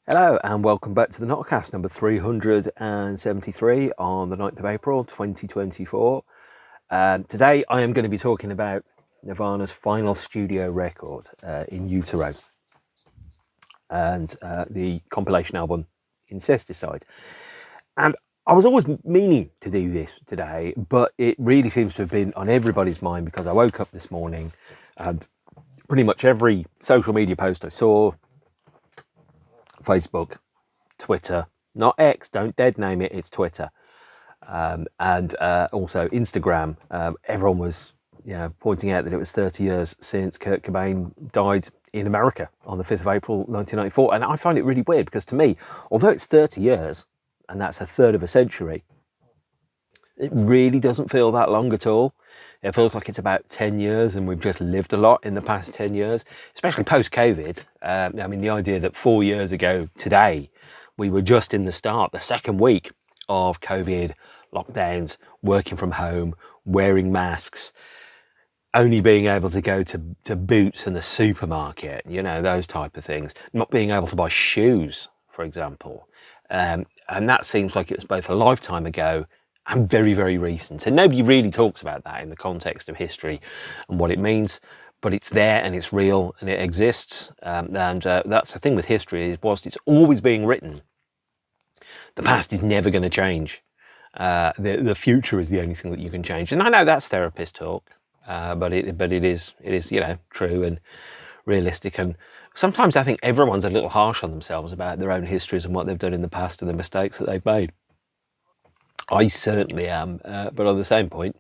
Hello and welcome back to the NOTCAST number 373 on the 9th of April 2024. Today I am going to be talking about Nirvana's final studio record, In Utero, and the compilation album Incesticide. And I was always meaning to do this today, but it really seems to have been on everybody's mind because I woke up this morning and pretty much every social media post I saw, Facebook, Twitter, not X, don't dead name it, it's Twitter, and also Instagram. Everyone was, pointing out that it was 30 years since Kurt Cobain died in America on the 5th of April 1994. And I find it really weird because to me, although it's 30 years, and that's a third of a century, it really doesn't feel that long at all. It feels like it's about 10 years and we've just lived a lot in the past 10 years, especially post-COVID. The idea that 4 years ago today, we were just in the second week of COVID lockdowns, working from home, wearing masks, only being able to go to Boots and the supermarket, those type of things, not being able to buy shoes, for example. And that seems like it was both a lifetime ago and very, very recent. And nobody really talks about that in the context of history and what it means, but it's there and it's real and it exists. That's the thing with history, is whilst it's always being written, the past is never going to change. The future is the only thing that you can change. And I know that's therapist talk, but it is true and realistic. And sometimes I think everyone's a little harsh on themselves about their own histories and what they've done in the past and the mistakes that they've made. I certainly am, but on the same point,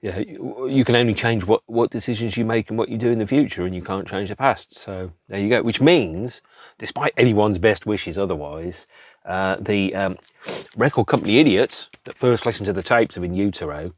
you can only change what decisions you make and what you do in the future, and you can't change the past. So there you go. Which means, despite anyone's best wishes otherwise, the record company idiots that first listened to the tapes of In Utero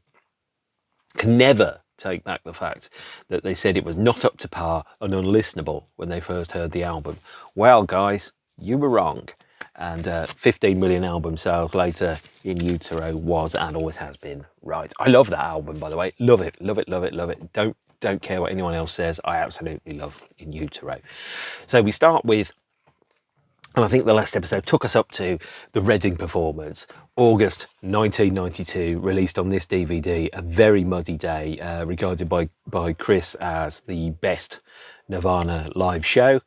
can never take back the fact that they said it was not up to par and unlistenable when they first heard the album. Well, guys, you were wrong. And 15 million album sales later, In Utero was and always has been right. I love that album, by the way. Love it, love it, love it, love it. Don't care what anyone else says. I absolutely love In Utero. So we start with, and I think the last episode took us up to the Reading performance, August 1992, released on this DVD, a very muddy day, regarded by Chris as the best Nirvana live show.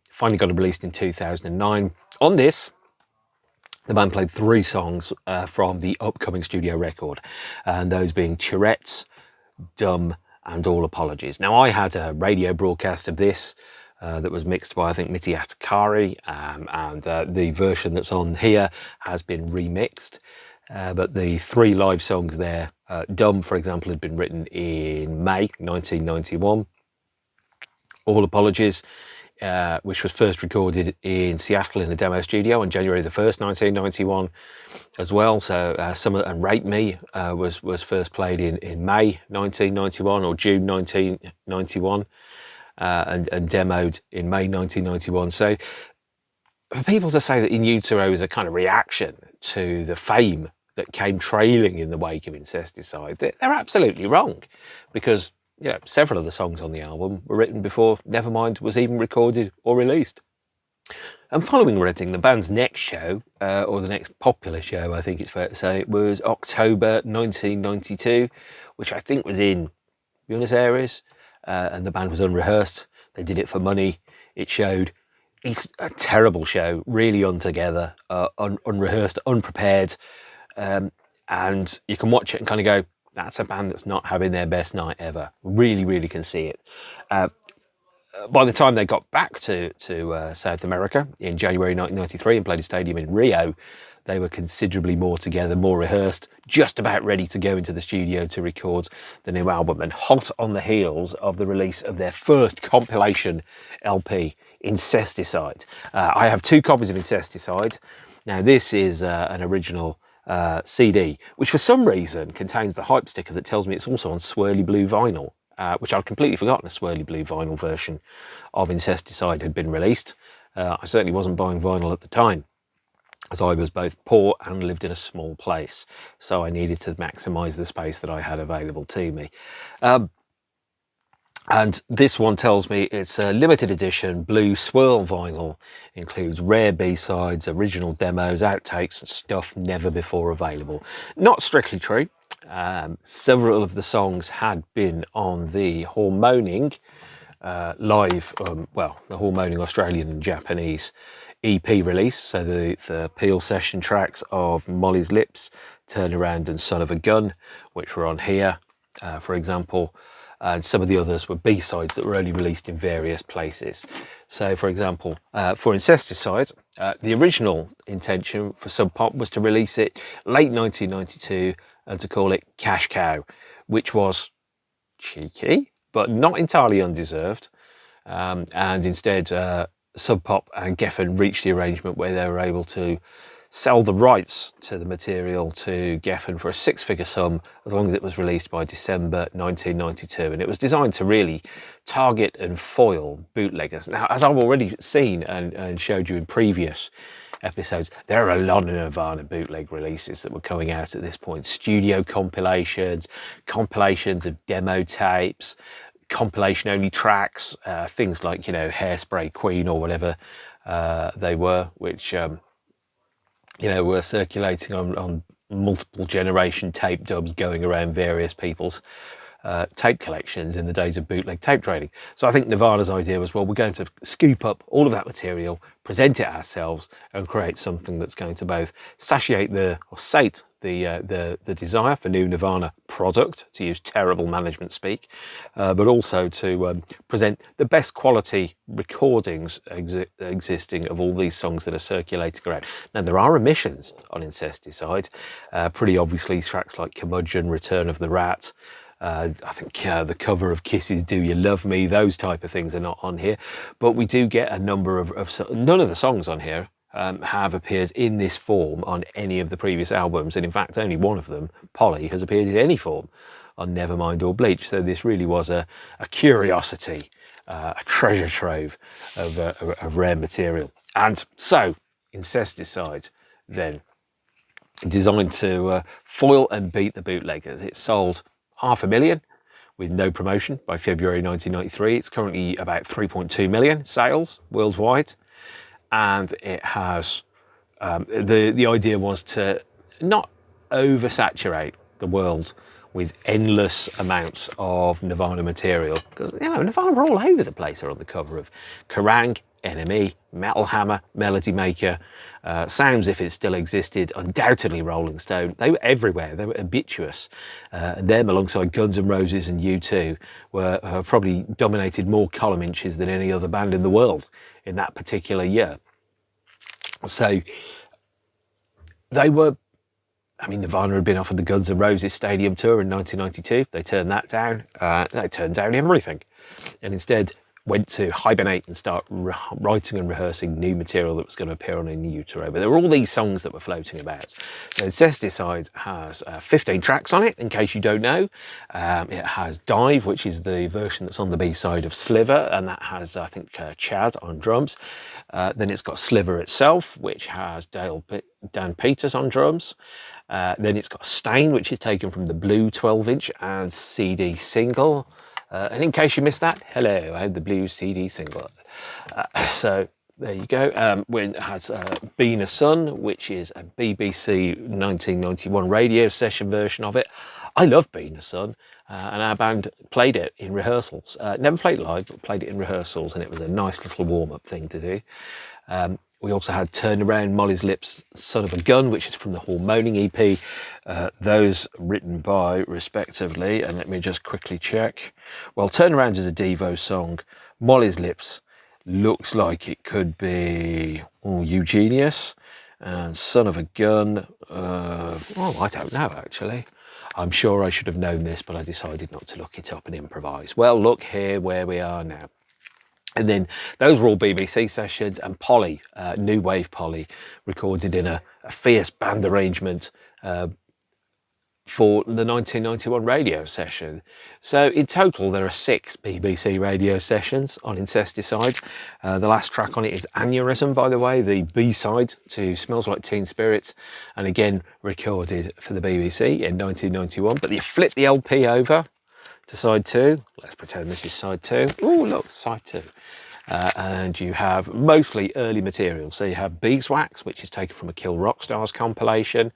Finally got it released in 2009. On this, the band played 3 songs from the upcoming studio record, and those being Tourette's, Dumb, and All Apologies. Now, I had a radio broadcast of this that was mixed by, I think, Mitty Atakari, and the version that's on here has been remixed. But the 3 live songs there, Dumb, for example, had been written in May 1991. All Apologies, which was first recorded in Seattle in a demo studio on January the 1st, 1991 as well. So and Rape Me was first played in May 1991 or June 1991 and demoed in May 1991. So for people to say that In Utero is a kind of reaction to the fame that came trailing in the wake of Incesticide, they're absolutely wrong, because several of the songs on the album were written before Nevermind was even recorded or released. And following Reading, the band's next show, or the next popular show, I think it's fair to say, was October 1992, which I think was in Buenos Aires, and the band was unrehearsed. They did it for money. It showed. It's a terrible show, really untogether, unrehearsed, unprepared, and you can watch it and kind of go, that's a band that's not having their best night ever. Really, really can see it. By the time they got back to South America in January 1993 and played a stadium in Rio, they were considerably more together, more rehearsed, just about ready to go into the studio to record the new album, and hot on the heels of the release of their first compilation LP, Incesticide. I have 2 copies of Incesticide. Now, this is an original CD, which for some reason contains the hype sticker that tells me it's also on swirly blue vinyl, which I'd completely forgotten a swirly blue vinyl version of Incesticide had been released. I certainly wasn't buying vinyl at the time, as I was both poor and lived in a small place, so I needed to maximise the space that I had available to me. And this one tells me it's a limited edition blue swirl vinyl, includes rare B-sides, original demos, outtakes and stuff never before available. Not strictly true. Several of the songs had been on the Hormoning live, the Hormoning Australian and Japanese EP release. So the Peel session tracks of Molly's Lips, Turn Around and Son of a Gun, which were on here, for example. And some of the others were B-sides that were only released in various places. So, for example, for Incesticide, the original intention for Sub Pop was to release it late 1992 and to call it Cash Cow, which was cheeky, but not entirely undeserved. And instead, Sub Pop and Geffen reached the arrangement where they were able to sell the rights to the material to Geffen for a six-figure sum as long as it was released by December 1992. And it was designed to really target and foil bootleggers. Now, as I've already seen and showed you in previous episodes, there are a lot of Nirvana bootleg releases that were coming out at this point. Studio compilations, compilations of demo tapes, compilation only tracks, things like, Hairspray Queen or whatever they were, which were circulating on multiple generation tape dubs going around various people's tape collections in the days of bootleg tape trading. So I think Nirvana's idea was, well, we're going to scoop up all of that material, present it ourselves, and create something that's going to both sate the desire for new Nirvana product, to use terrible management speak, but also to present the best quality recordings existing of all these songs that are circulating around. Now, there are omissions on Incesticide, pretty obviously tracks like Curmudgeon, Return of the Rat, I think the cover of Kisses Do You Love Me, those type of things are not on here, but we do get a number of none of the songs on here have appeared in this form on any of the previous albums, and in fact only one of them, Polly, has appeared in any form on Nevermind or Bleach. So this really was a curiosity, a treasure trove of rare material. And so Incesticide then, designed to foil and beat the bootleggers. It sold 500,000 with no promotion by February 1993. It's currently about 3.2 million sales worldwide. And it has, the idea was to not oversaturate the world with endless amounts of Nirvana material, because Nirvana were all over the place. They're on the cover of Kerrang!, NME, Metal Hammer, Melody Maker, Sounds If It Still Existed, undoubtedly Rolling Stone. They were everywhere. They were ubiquitous. And them, alongside Guns N' Roses and U2, were probably dominated more column inches than any other band in the world in that particular year. So they were, Nirvana had been offered the Guns N' Roses Stadium Tour in 1992. They turned that down. They turned down everything, and instead went to hibernate and start writing and rehearsing new material that was going to appear on a new Utero. But there were all these songs that were floating about. So Incesticide has 15 tracks on it, in case you don't know. It has Dive, which is the version that's on the B-side of Sliver, and that has, I think, Chad on drums. Then it's got Sliver itself, which has Dan Peters on drums. Then it's got Stain, which is taken from the Blue 12-inch and CD single. And in case you missed that, hello, I had the Blue CD single. So there you go. It has Been a Sun, which is a BBC 1991 radio session version of it. I love Been a Sun, and our band played it in rehearsals. Never played live, but played it in rehearsals, and it was a nice little warm-up thing to do. We also had Turn Around, Molly's Lips, Son of a Gun, which is from the Hormoning EP. Those written by, respectively, and let me just quickly check. Well, Turn Around is a Devo song. Molly's Lips looks like it could be Eugenius. And Son of a Gun, I don't know, actually. I'm sure I should have known this, but I decided not to look it up and improvise. Well, look here where we are now. And then those were all BBC sessions, and Polly, New Wave Polly, recorded in a fierce band arrangement for the 1991 radio session. So in total, there are 6 BBC radio sessions on Incesticide. The last track on it is Aneurysm, by the way, the B-side to Smells Like Teen Spirit, and again recorded for the BBC in 1991. But you flip the LP over to side 2. Let's pretend this is side 2. Oh, look, side 2. And you have mostly early material. So you have Beeswax, which is taken from a Kill Rock Stars compilation.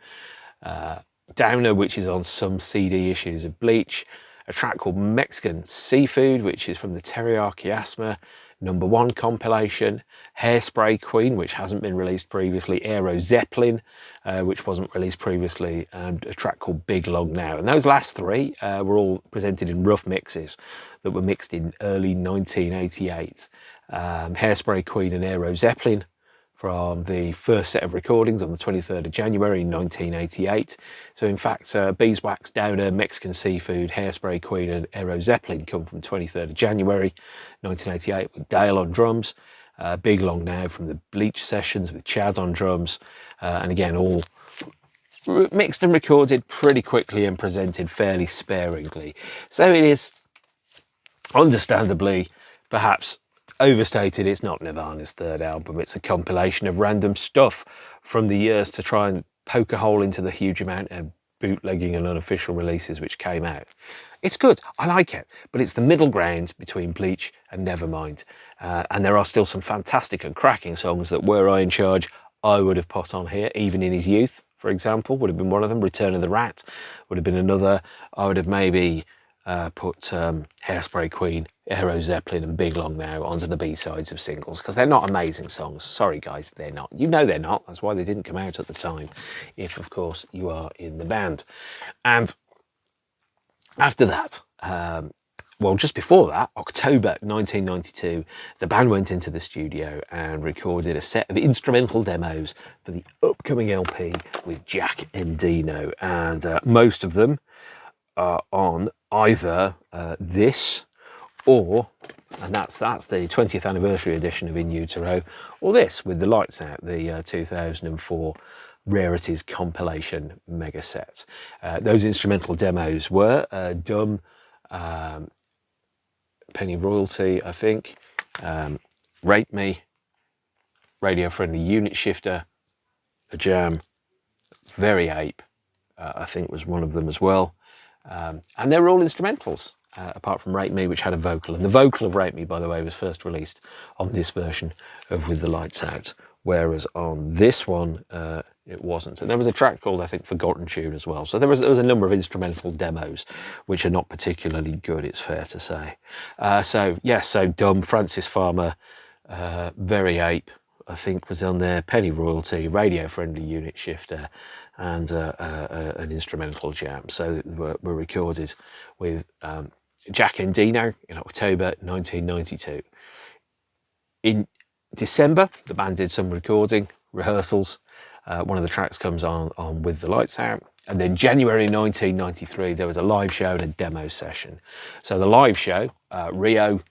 Downer, which is on some CD issues of Bleach. A track called Mexican Seafood, which is from the Teriyaki Asthma #1 compilation. Hairspray Queen, which hasn't been released previously. Aero Zeppelin, which wasn't released previously. And a track called Big Long Now. And those last 3 were all presented in rough mixes that were mixed in early 1988. Hairspray Queen and Aero Zeppelin from the first set of recordings on the 23rd of January 1988. So in fact, Beeswax, Downer, Mexican Seafood, Hairspray Queen and Aero Zeppelin come from 23rd of January 1988 with Dale on drums. Big Long Now from the Bleach sessions with Chad on drums. And again, all mixed and recorded pretty quickly and presented fairly sparingly. So it is, understandably, perhaps overstated. It's not Nirvana's 3rd album. It's a compilation of random stuff from the years to try and poke a hole into the huge amount of bootlegging and unofficial releases which came out. It's good. I like it. But it's the middle ground between Bleach and Nevermind. And there are still some fantastic and cracking songs that, were I in charge, I would have put on here. Even in His Youth, for example, would have been one of them. Return of the Rat would have been another. I would have maybe put Hairspray Queen, Aero Zeppelin and Big Long Now onto the B-sides of singles, because they're not amazing songs. Sorry guys, they're not. You know they're not. That's why they didn't come out at the time, if of course you are in the band. And after that, well, just before that, October 1992, the band went into the studio and recorded a set of instrumental demos for the upcoming LP with Jack Endino, and most of them are on either this or, and that's the 20th anniversary edition of In Utero, or this with the lights out, the 2004 Rarities compilation mega set. Those instrumental demos were Dumb, Penny Royalty, I think, Rape Me, Radio Friendly Unit Shifter, A Jam, Very Ape, I think was one of them as well. And they were all instrumentals, apart from Rape Me, which had a vocal. And the vocal of Rape Me, by the way, was first released on this version of With the Lights Out, whereas on this one, it wasn't. And there was a track called, I think, Forgotten Tune as well. So there was a number of instrumental demos, which are not particularly good, it's fair to say. So Dumb, Francis Farmer, Very Ape, I think was on there, Penny Royalty, Radio Friendly Unit Shifter, and an instrumental jam. So were recorded with Jack Endino in October 1992. In December, the band did some recording, rehearsals. One of the tracks comes on With the Lights Out. And then January 1993, there was a live show and a demo session. So the live show, Rio,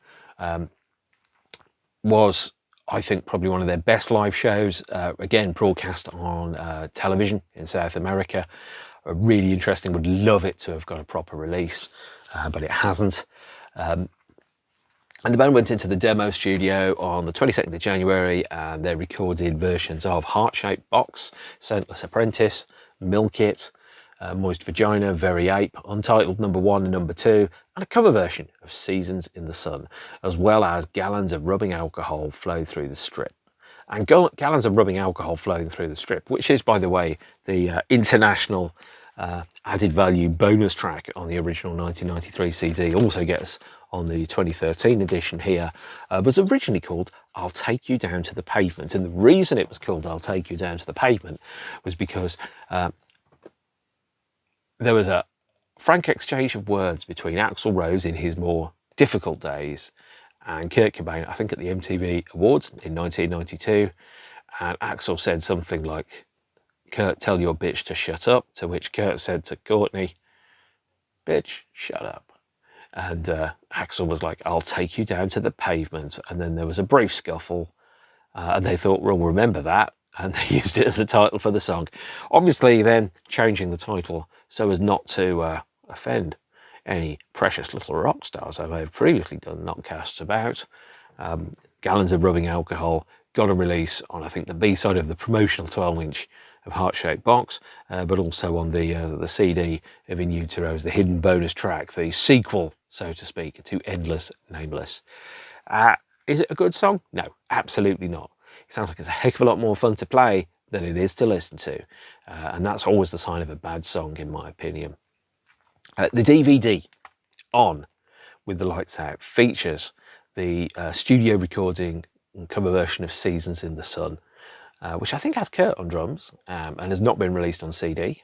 was, I think, probably one of their best live shows. Again, broadcast on television in South America. Really interesting. Would love it to have got a proper release, but it hasn't. And the band went into the demo studio on the 22nd of January, and they recorded versions of Heart-Shaped Box, Scentless Apprentice, Milk It, Moist Vagina, Very Ape, Untitled #1 and #2, and a cover version of Seasons in the Sun, as well as Gallons of Rubbing Alcohol Flow Through the Strip. And Gallons of Rubbing Alcohol Flowing Through the Strip, which is, by the way, the international added value bonus track on the original 1993 CD, also gets on the 2013 edition here, was originally called I'll Take You Down to the Pavement. And the reason it was called I'll Take You Down to the Pavement was because there was a frank exchange of words between Axl Rose in his more difficult days and Kurt Cobain, I think at the MTV Awards in 1992. And Axl said something like, "Kurt, tell your bitch to shut up," to which Kurt said to Courtney, "Bitch, shut up." And Axl was like, "I'll take you down to the pavement." And then there was a brief scuffle, and they thought, "We'll remember that." And they used it as the title for the song. Obviously then changing the title so as not to offend any precious little rock stars I may have previously done NOTCASTs about. Gallons of Rubbing Alcohol got a release on, I think, the B-side of the promotional 12-inch of Heart-Shaped Box, but also on the CD of In Utero as the hidden bonus track, the sequel so to speak, to Endless Nameless. Is it a good song? No, absolutely not. It sounds like it's a heck of a lot more fun to play than it is to listen to. And that's always the sign of a bad song, in my opinion. The DVD, On With the Lights Out, features the studio recording and cover version of Seasons in the Sun, which I think has Kurt on drums and has not been released on CD,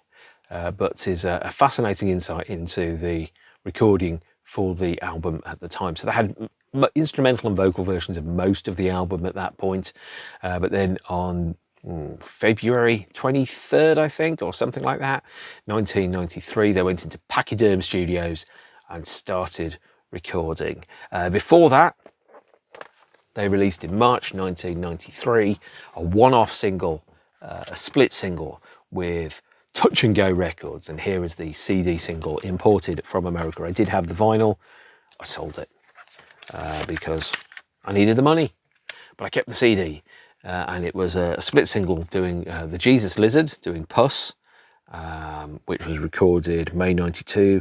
but is a fascinating insight into the recording for the album at the time. So they had instrumental and vocal versions of most of the album at that point, but then on February 23rd, I think, or something like that, 1993, they went into Pachyderm Studios and started recording. Before that, they released in March 1993 a one-off single, a split single with Touch and Go Records, and here is the CD single imported from America. I did have the vinyl, I sold it because I needed the money, but I kept the CD, and it was a split single doing the Jesus Lizard, doing Puss, which was recorded May 92,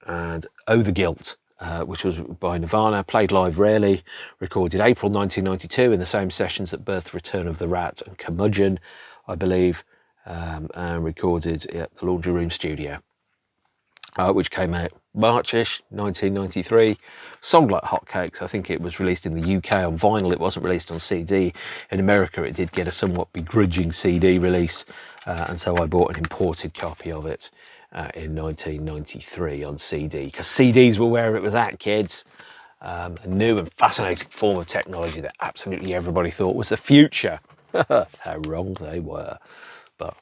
and Oh the Guilt, which was by Nirvana, played live rarely, recorded April 1992 in the same sessions that Birth, Return of the Rat and Curmudgeon, I believe, and recorded at the Laundry Room Studio, which came out Marchish 1993. Song like hotcakes. I think it was released in the UK on vinyl. It wasn't released on CD. In America, it did get a somewhat begrudging CD release, and so I bought an imported copy of it in 1993 on CD, because CDs were where it was at, kids. A new and fascinating form of technology that absolutely everybody thought was the future. How wrong they were. But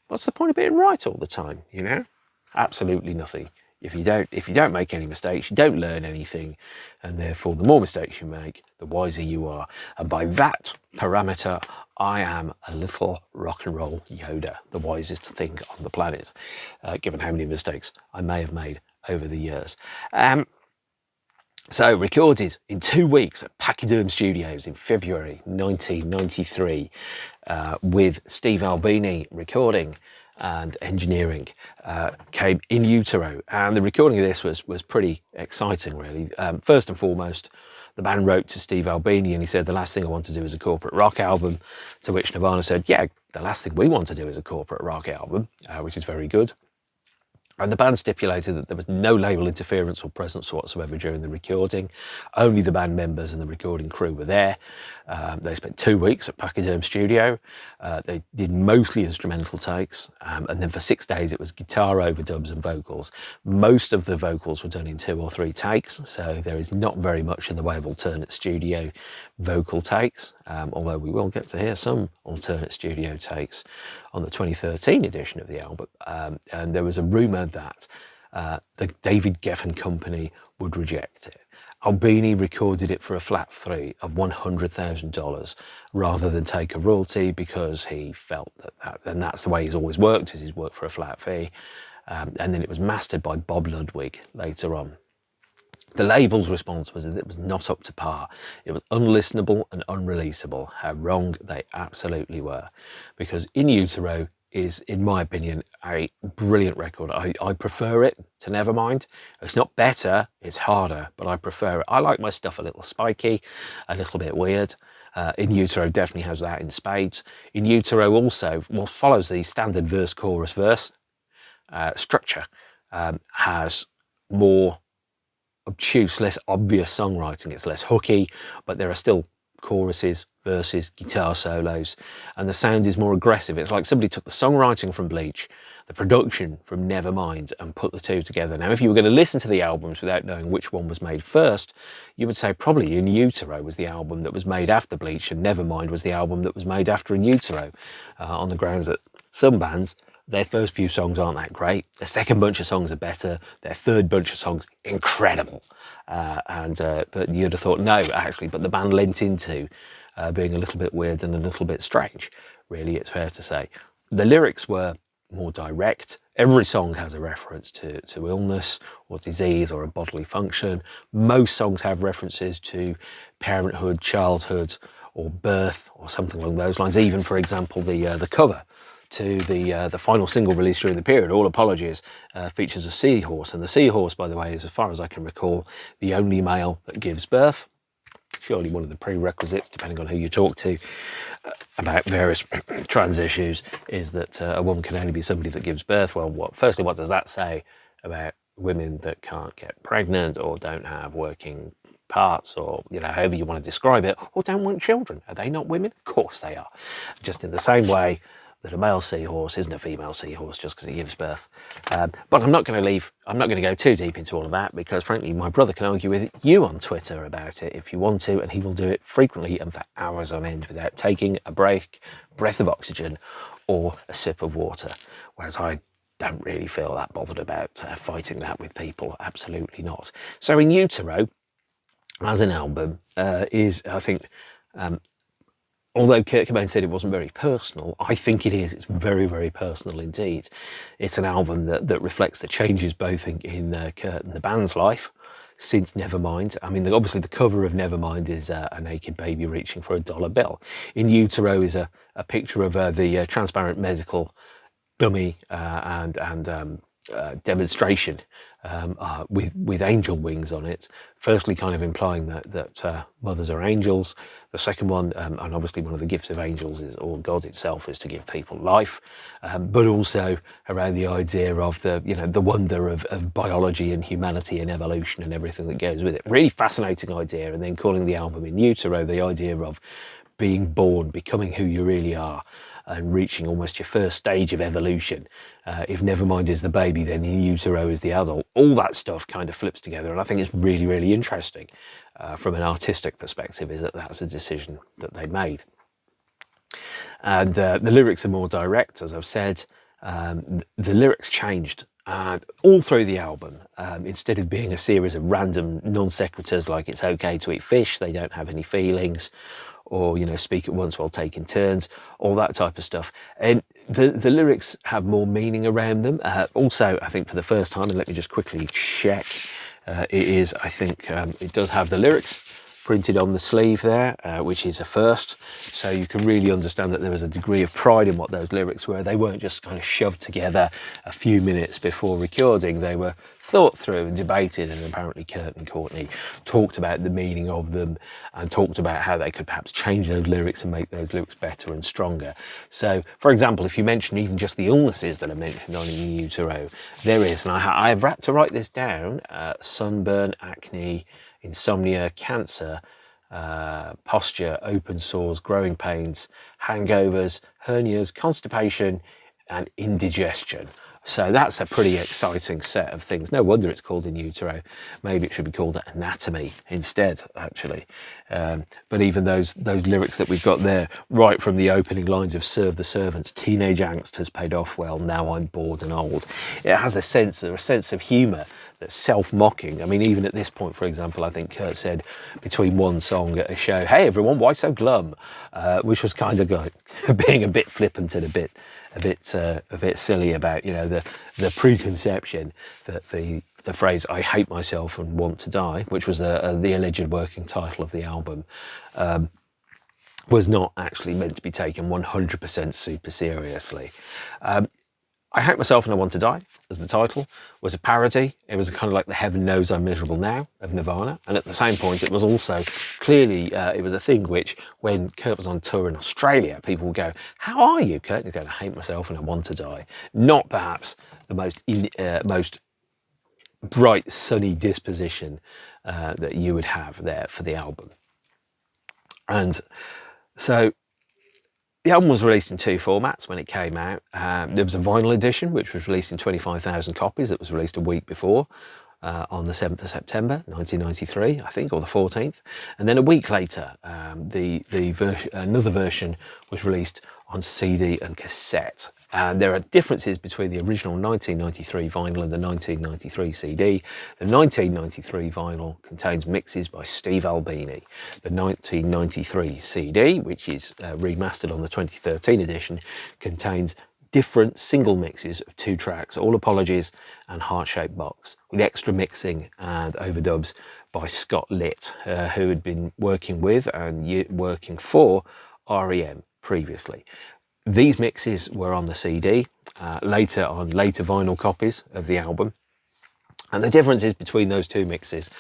what's the point of being right all the time, you know? Absolutely nothing. If you don't make any mistakes, you don't learn anything, and therefore the more mistakes you make, the wiser you are. And by that parameter, I am a little rock and roll Yoda, the wisest thing on the planet, given how many mistakes I may have made over the years. So recorded in 2 weeks at Pachyderm Studios in February 1993, with Steve Albini recording and engineering, came In Utero, and the recording of this was pretty exciting, really. First and foremost, the band wrote to Steve Albini and he said, the last thing I want to do is a corporate rock album, to which Nirvana said, yeah, the last thing we want to do is a corporate rock album, which is very good. And the band stipulated that there was no label interference or presence whatsoever during the recording. Only the band members and the recording crew were there. They spent 2 weeks at Pachyderm Studio. They did mostly instrumental takes. And then for 6 days, it was guitar overdubs and vocals. Most of the vocals were done in 2 or 3 takes. So there is not very much in the way of alternate studio vocal takes. Although we will get to hear some alternate studio takes on the 2013 edition of the album. And there was a rumour that the David Geffen Company would reject it. Albini recorded it for a flat fee of $100,000 rather than take a royalty, because he felt that and that's the way he's always worked, is he's worked for a flat fee. And then it was mastered by Bob Ludwig later on. The label's response was that it was not up to par. It was unlistenable and unreleasable. How wrong they absolutely were. Because In Utero is, in my opinion, a brilliant record. I prefer it to Nevermind. It's not better, it's harder, but I prefer it. I like my stuff a little spiky, a little bit weird. In Utero definitely has that in spades. In Utero also, follows the standard verse-chorus-verse structure, has more obtuse, less obvious songwriting. It's less hooky, but there are still choruses, verses, guitar solos, and the sound is more aggressive. It's like somebody took the songwriting from Bleach, the production from Nevermind, and put the two together. Now, if you were going to listen to the albums without knowing which one was made first, you would say probably In Utero was the album that was made after Bleach, and Nevermind was the album that was made after In Utero, on the grounds that some bands, their first few songs aren't that great. Their second bunch of songs are better. Their third bunch of songs, incredible. But you'd have thought, no, actually, but the band lent into being a little bit weird and a little bit strange, really, it's fair to say. The lyrics were more direct. Every song has a reference to illness or disease or a bodily function. Most songs have references to parenthood, childhood, or birth, or something along those lines. Even, for example, the cover to the final single released during the period, All Apologies, features a seahorse. And the seahorse, by the way, is, as far as I can recall, the only male that gives birth. Surely one of the prerequisites, depending on who you talk to about various trans issues, is that a woman can only be somebody that gives birth. Well, firstly, what does that say about women that can't get pregnant or don't have working parts, or however you want to describe it, or don't want children? Are they not women? Of course they are. Just in the same way that a male seahorse isn't a female seahorse just because it gives birth. But I'm not going to go too deep into all of that, because frankly my brother can argue with you on Twitter about it if you want to, and he will do it frequently and for hours on end without taking a breath of oxygen or a sip of water, whereas I don't really feel that bothered about fighting that with people. Absolutely not. So In Utero, as an album, is, I think, although Kurt Cobain said it wasn't very personal, I think it is. It's very, very personal indeed. It's an album that reflects the changes both in Kurt and the band's life since Nevermind. I mean, obviously the cover of Nevermind is a naked baby reaching for a dollar bill. In Utero is a picture of the transparent medical dummy and demonstration with angel wings on it. Firstly, kind of implying that mothers are angels. The second one, and obviously one of the gifts of angels is, or God itself, is to give people life, but also around the idea of the wonder of biology and humanity and evolution and everything that goes with it. Really fascinating idea. And then calling the album In Utero the idea of being born, becoming who you really are, and reaching almost your first stage of evolution. If Nevermind is the baby, then In Utero is the adult. All that stuff kind of flips together, and I think it's really, really interesting from an artistic perspective, is that's a decision that they made. And the lyrics are more direct, as I've said. The lyrics changed all through the album. Instead of being a series of random non sequiturs like it's okay to eat fish, they don't have any feelings, or speak at once while taking turns, all that type of stuff. And the lyrics have more meaning around them. Also, I think for the first time, and let me just quickly check, it does have the lyrics printed on the sleeve there, which is a first. So you can really understand that there was a degree of pride in what those lyrics were. They weren't just kind of shoved together a few minutes before recording. They were thought through and debated, and apparently Kurt and Courtney talked about the meaning of them and talked about how they could perhaps change those lyrics and make those lyrics better and stronger. So, for example, if you mention even just the illnesses that are mentioned on In Utero, there is, and I have had to write this down, sunburn, acne, insomnia, cancer, posture, open sores, growing pains, hangovers, hernias, constipation, and indigestion. So that's a pretty exciting set of things. No wonder it's called In Utero. Maybe it should be called Anatomy instead, actually. But even those lyrics that we've got there, right from the opening lines of Serve the Servants, teenage angst has paid off well, now I'm bored and old. It has a sense of humour that's self-mocking. I mean, even at this point, for example, I think Kurt said between one song at a show, "Hey everyone, why so glum?" Which was kind of like being a bit flippant and a bit silly about the preconception that the phrase "I hate myself and want to die," which was the alleged working title of the album, was not actually meant to be taken 100% super seriously. I Hate Myself and I Want to Die, as the title, was a parody. It was kind of like the Heaven Knows I'm Miserable Now of Nirvana. And at the same point, it was also clearly, it was a thing which, when Kurt was on tour in Australia, people would go, "How are you, Kurt?" And he's going, "I hate myself and I want to die." Not perhaps the most bright, sunny disposition that you would have there for the album. And so the album was released in two formats when it came out. There was a vinyl edition, which was released in 25,000 copies. That was released a week before, on the 7th of September, 1993, I think, or the 14th. And then a week later, another version was released on CD and cassette. And there are differences between the original 1993 vinyl and the 1993 CD. The 1993 vinyl contains mixes by Steve Albini. The 1993 CD, which is remastered on the 2013 edition, contains different single mixes of two tracks, All Apologies and Heart-Shaped Box, with extra mixing and overdubs by Scott Litt, who had been working with and working for REM previously. These mixes were on the CD, later on later vinyl copies of the album. And the differences between those two mixes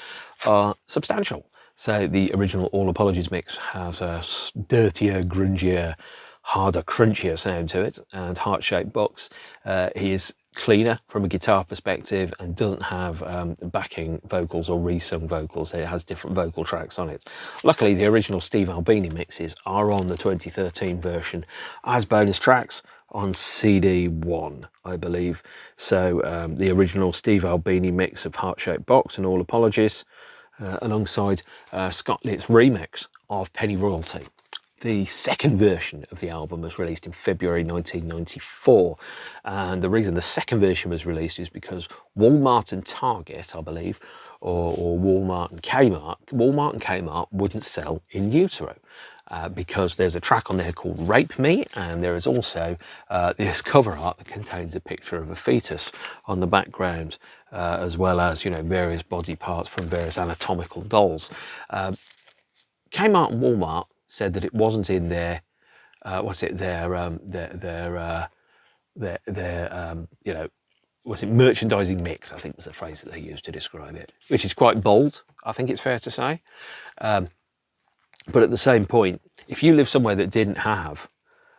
are substantial. So the original All Apologies mix has a dirtier, grungier, harder, crunchier sound to it. And Heart-Shaped Box is cleaner from a guitar perspective and doesn't have backing vocals or resung vocals. It has different vocal tracks on it. Luckily, the original Steve Albini mixes are on the 2013 version as bonus tracks on CD1, I believe. So the original Steve Albini mix of Heart-Shaped Box and All Apologies, alongside Scott Litt's remix of Penny Royalty. The second version of the album was released in February 1994, and the reason the second version was released is because Walmart and Target, I believe, or Walmart and Kmart wouldn't sell In Utero. Because there's a track on there called Rape Me, and there is also this cover art that contains a picture of a fetus on the background, as well as, various body parts from various anatomical dolls. Kmart and Walmart said that it wasn't in their merchandising mix, I think was the phrase that they used to describe it, which is quite bold, I think it's fair to say. But at the same point, if you live somewhere that didn't have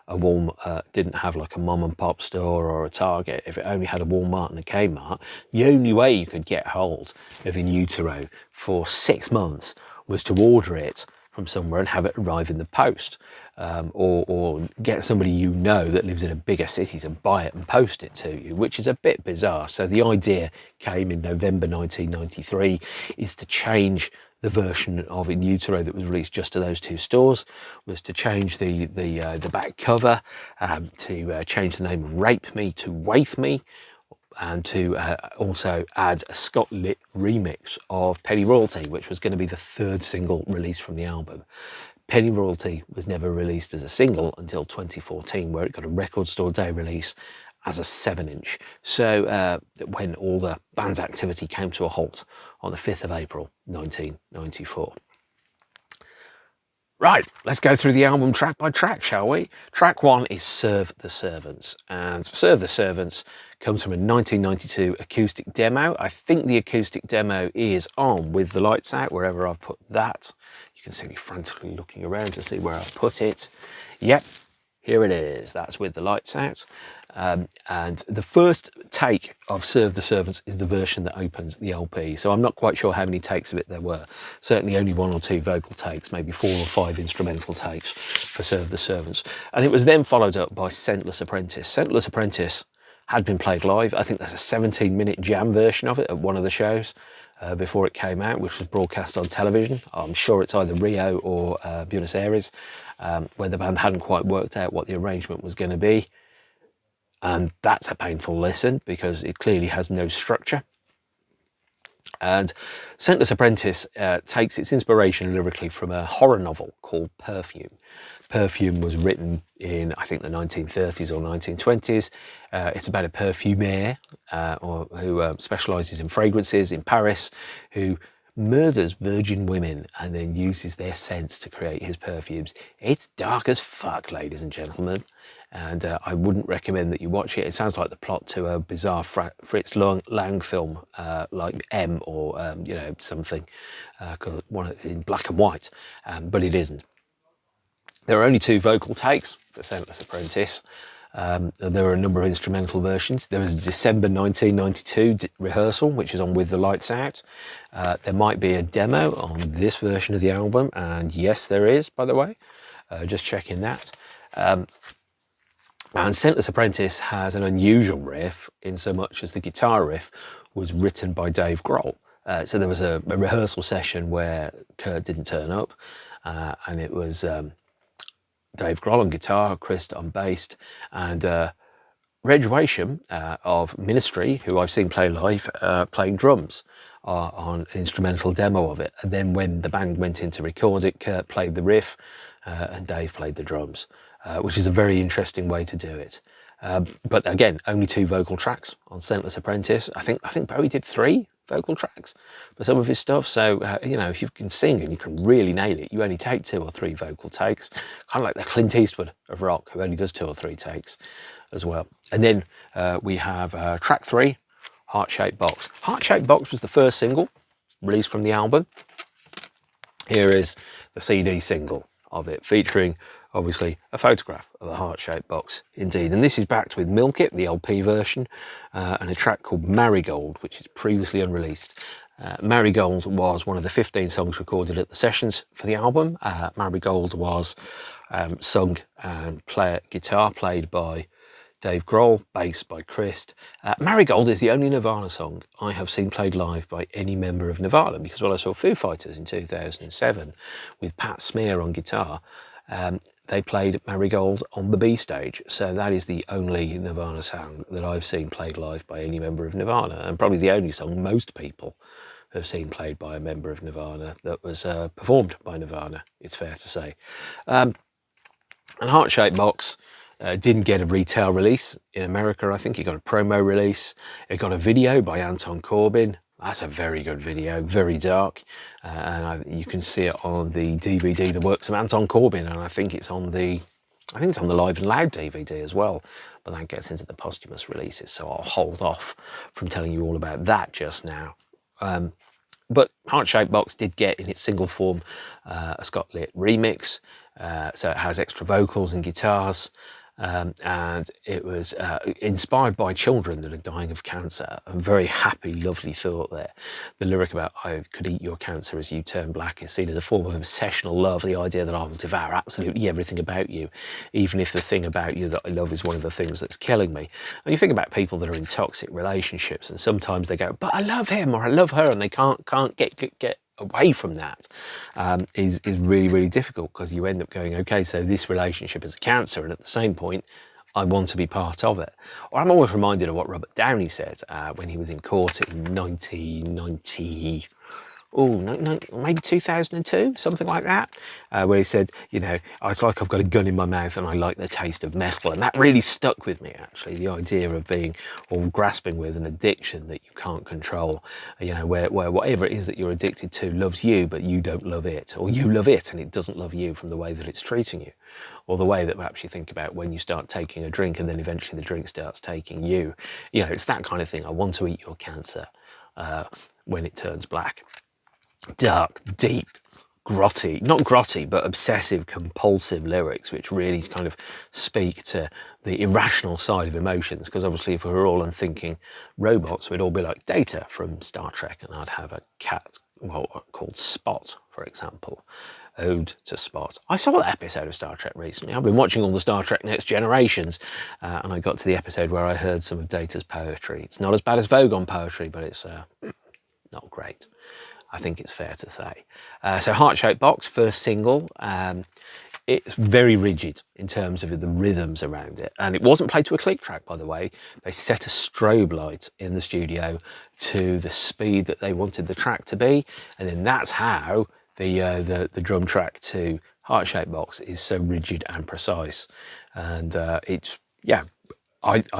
a Walmart, didn't have like a mom and pop store or a Target, if it only had a Walmart and a Kmart, the only way you could get hold of In Utero for 6 months was to order it from somewhere and have it arrive in the post, or get somebody that lives in a bigger city to buy it and post it to you, which is a bit bizarre. So the idea came in November 1993 is to change the version of In Utero that was released just to those two stores, was to change the back cover, to change the name of Rape Me to Waif Me, and to also add a Scott Litt remix of Penny Royalty, which was going to be the third single released from the album. Penny Royalty was never released as a single until 2014, where it got a record store day release as a 7-inch. So when all the band's activity came to a halt on the 5th of April 1994. Right, let's go through the album track by track, shall we? Track 1 is Serve the Servants, and Serve the Servants comes from a 1992 acoustic demo. I think the acoustic demo is on With the Lights Out, wherever I put that. You can see me frantically looking around to see where I put it. Yep, here it is. That's With the Lights Out. And the first take of Serve the Servants is the version that opens the LP. So I'm not quite sure how many takes of it there were. Certainly only 1 or 2 vocal takes, maybe 4 or 5 instrumental takes for Serve the Servants. And it was then followed up by Scentless Apprentice. Scentless Apprentice had been played live. I think there's a 17-minute jam version of it at one of the shows before it came out, which was broadcast on television. I'm sure it's either Rio or Buenos Aires, where the band hadn't quite worked out what the arrangement was going to be. And that's a painful listen because it clearly has no structure. And Scentless Apprentice takes its inspiration lyrically from a horror novel called Perfume. Perfume was written in, I think, the 1930s or 1920s. It's about a perfumer who specialises in fragrances in Paris, who murders virgin women and then uses their scents to create his perfumes. It's dark as fuck, ladies and gentlemen, and I wouldn't recommend that you watch it. It sounds like the plot to a bizarre Fritz Lang film, like M or something, one in black and white, but it isn't. There are only 2 vocal takes for Scentless Apprentice. There are a number of instrumental versions. There was a December 1992 rehearsal, which is on With the Lights Out. There might be a demo on this version of the album, and yes, there is, by the way. Just checking that. And Scentless Apprentice has an unusual riff in so much as the guitar riff was written by Dave Grohl. So there was a rehearsal session where Kurt didn't turn up, and it was Dave Grohl on guitar, Chris on bass, and Reg Washam of Ministry, who I've seen play live, playing drums on an instrumental demo of it. And then when the band went in to record it, Kurt played the riff and Dave played the drums, which is a very interesting way to do it. But again, only 2 vocal tracks on Scentless Apprentice. I think Bowie did 3 vocal tracks for some of his stuff. So, you know, if you can sing and you can really nail it, you only take 2 or 3 vocal takes, kind of like the Clint Eastwood of rock, who only does 2 or 3 takes as well. And then we have track 3, Heart-Shaped Box. Heart-Shaped Box was the first single released from the album. Here is the CD single of it, featuring obviously a photograph of a heart-shaped box indeed. And this is backed with Milk It, the LP version, and a track called Marigold, which is previously unreleased. Marigold was one of the 15 songs recorded at the sessions for the album. Marigold was sung and guitar played by Dave Grohl, bass by Chris. Marigold is the only Nirvana song I have seen played live by any member of Nirvana, because when I saw Foo Fighters in 2007 with Pat Smear on guitar, they played Marigold on the B stage. So that is the only Nirvana song that I've seen played live by any member of Nirvana, and probably the only song most people have seen played by a member of Nirvana that was performed by Nirvana, it's fair to say. And Heart-Shaped Box didn't get a retail release in America. I think it got a promo release. It got a video by Anton Corbijn. That's a very good video, very dark. You can see it on the DVD, The Works of Anton Corbijn, and I think it's on the Live and Loud DVD as well. But that gets into the posthumous releases, so I'll hold off from telling you all about that just now. But Heart-Shaped Box did get in its single form a Scott Litt remix, so it has extra vocals and guitars, and it was inspired by children that are dying of cancer. A very happy, lovely thought there. The lyric about "I could eat your cancer as you turn black" is seen as a form of obsessional love, the idea that I will devour absolutely everything about you, even if the thing about you that I love is one of the things that's killing me. And you think about people that are in toxic relationships, and sometimes they go, "But I love him or I love her," and they can't get away from that. Is really, really difficult, because you end up going, okay, so this relationship is a cancer, and at the same point, I want to be part of it. Or I'm always reminded of what Robert Downey said when he was in court in 1990. Maybe 2002, something like that, where he said, you know, it's like I've got a gun in my mouth and I like the taste of metal. And that really stuck with me, actually, the idea of being or grasping with an addiction that you can't control, you know, where whatever it is that you're addicted to loves you, but you don't love it, or you love it and it doesn't love you from the way that it's treating you, or the way that perhaps you think about when you start taking a drink and then eventually the drink starts taking you. You know, it's that kind of thing. I want to eat your cancer when it turns black. Dark, deep, grotty, not grotty, but obsessive, compulsive lyrics, which really kind of speak to the irrational side of emotions. Because obviously, if we were all unthinking robots, we'd all be like Data from Star Trek, and I'd have a cat, called Spot, for example. Ode to Spot. I saw that episode of Star Trek recently. I've been watching all the Star Trek Next Generations, and I got to the episode where I heard some of Data's poetry. It's not as bad as Vogon poetry, but it's not great, I think it's fair to say. So Heart-Shaped Box, first single. It's very rigid in terms of the rhythms around it. And it wasn't played to a click track, by the way. They set a strobe light in the studio to the speed that they wanted the track to be. And then that's how the drum track to Heart-Shaped Box is so rigid and precise. And I